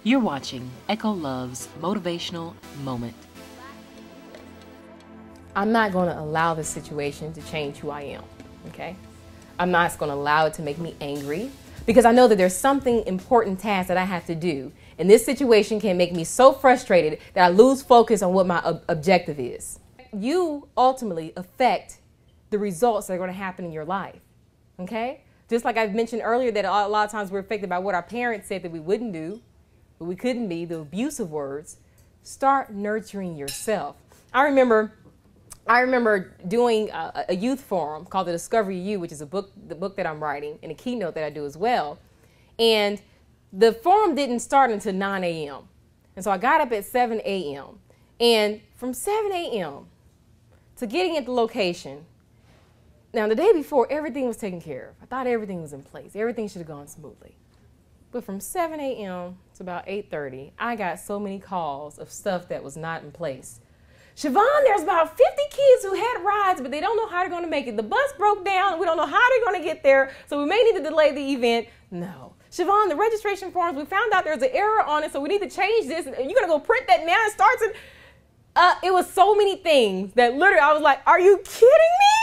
You're watching Echo-Luv's Motivational Moment. I'm not going to allow this situation to change who I am, okay? I'm not going to allow it to make me angry because I know that there's something important task that I have to do. And this situation can make me so frustrated that I lose focus on what my objective is. You ultimately affect the results that are going to happen in your life, okay? Just like I've mentioned earlier that a lot of times we're affected by what our parents said that we wouldn't do, but we couldn't be, the abusive words. Start nurturing yourself. I remember doing a youth forum called the Discovery You, which is the book that I'm writing, and a keynote that I do as well. And the forum didn't start until 9 a.m. And so I got up at 7 a.m. And from 7 a.m. to getting at the location, now the day before, everything was taken care of. I thought everything was in place. Everything should have gone smoothly. But from 7 a.m. to about 8:30, I got so many calls of stuff that was not in place. Shavon, there's about 50 kids who had rides, but they don't know how they're going to make it. The bus broke down. We don't know how they're going to get there, so we may need to delay the event. No. Shavon, the registration forms, we found out there's an error on it, so we need to change this. And you're going to go print that now. It starts in... It was so many things that literally I was like, are you kidding me?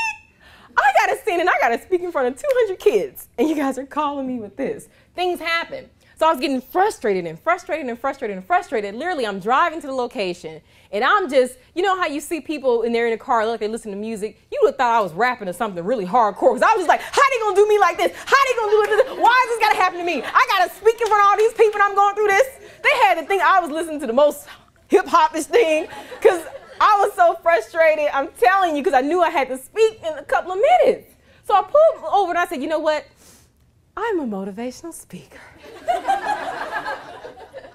I got to stand and I got to speak in front of 200 kids, and you guys are calling me with this. Things happen. So I was getting frustrated and frustrated and frustrated and frustrated. Literally, I'm driving to the location, and I'm just, you know how you see people and they're in a car, like they listen to music? You would have thought I was rapping to something really hardcore, because I was just like, how they going to do me like this? How they going to do it? Why is this got to happen to me? I got to speak in front of all these people and I'm going through this. They had to think I was listening to the most hip-hop-ish thing, because I was so frustrated, I'm telling you, because I knew I had to speak in a couple of minutes. So I pulled over and I said, you know what? I'm a motivational speaker.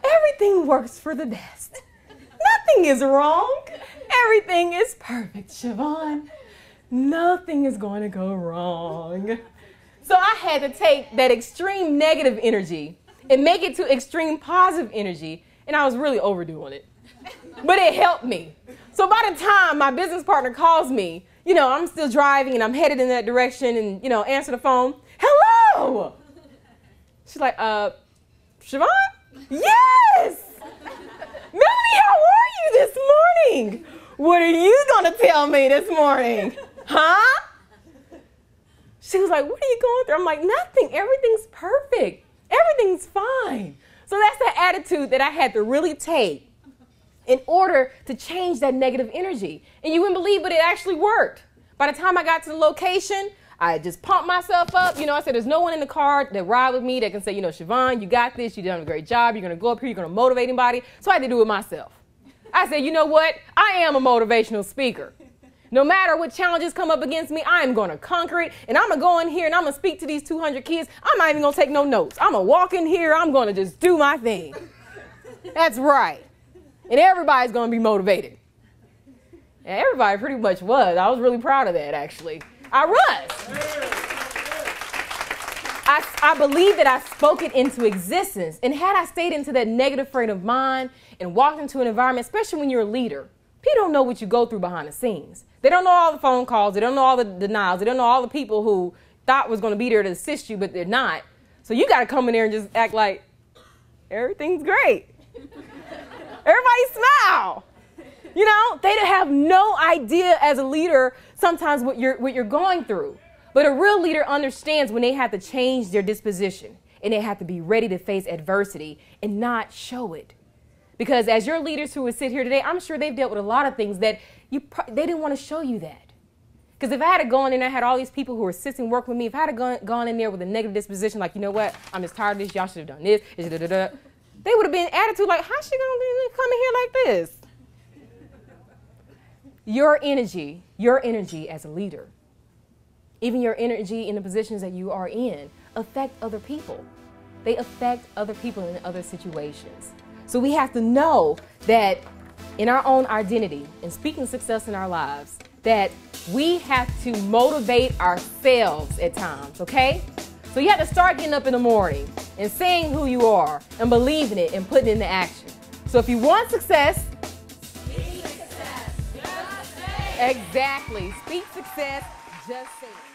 Everything works for the best. Nothing is wrong. Everything is perfect, Shavon. Nothing is going to go wrong. So I had to take that extreme negative energy and make it to extreme positive energy, and I was really overdoing it. But it helped me. So by the time my business partner calls me, you know, I'm still driving and I'm headed in that direction and, you know, answer the phone. Hello! She's like, Shavon? Yes! Melanie, how are you this morning? What are you going to tell me this morning? Huh? She was like, what are you going through? I'm like, nothing. Everything's perfect. Everything's fine. So that's the attitude that I had to really take in order to change that negative energy. And you wouldn't believe, but it actually worked. By the time I got to the location, I just pumped myself up. You know, I said, there's no one in the car that ride with me that can say, you know, Shavon, you got this. You've done a great job. You're going to go up here. You're going to motivate anybody. So I had to do it myself. I said, you know what? I am a motivational speaker. No matter what challenges come up against me, I'm going to conquer it. And I'm going to go in here and I'm going to speak to these 200 kids. I'm not even going to take no notes. I'm going to walk in here. I'm going to just do my thing. That's right. And everybody's going to be motivated. And everybody pretty much was. I was really proud of that, actually. I was. I believe that I spoke it into existence. And had I stayed into that negative frame of mind and walked into an environment, especially when you're a leader, people don't know what you go through behind the scenes. They don't know all the phone calls. They don't know all the denials. They don't know all the people who thought was going to be there to assist you, but they're not. So you got to come in there and just act like everything's great. Everybody smile. You know, they have no idea as a leader sometimes what you're going through. But a real leader understands when they have to change their disposition and they have to be ready to face adversity and not show it. Because as your leaders who would sit here today, I'm sure they've dealt with a lot of things that they didn't want to show you that. Because if I had gone in there, I had all these people who were assisting work with me, if I had gone in there with a negative disposition, like, you know what, I'm just tired of this, y'all should have done this, they would have been attitude like, how's she going to come in here like this? Your energy as a leader, even your energy in the positions that you are in, affect other people. They affect other people in other situations. So we have to know that in our own identity and speaking success in our lives, that we have to motivate ourselves at times, okay? So you have to start getting up in the morning and saying who you are and believing it and putting it into action. So if you want success, speak success, just say it. Exactly. Speak success, just say it.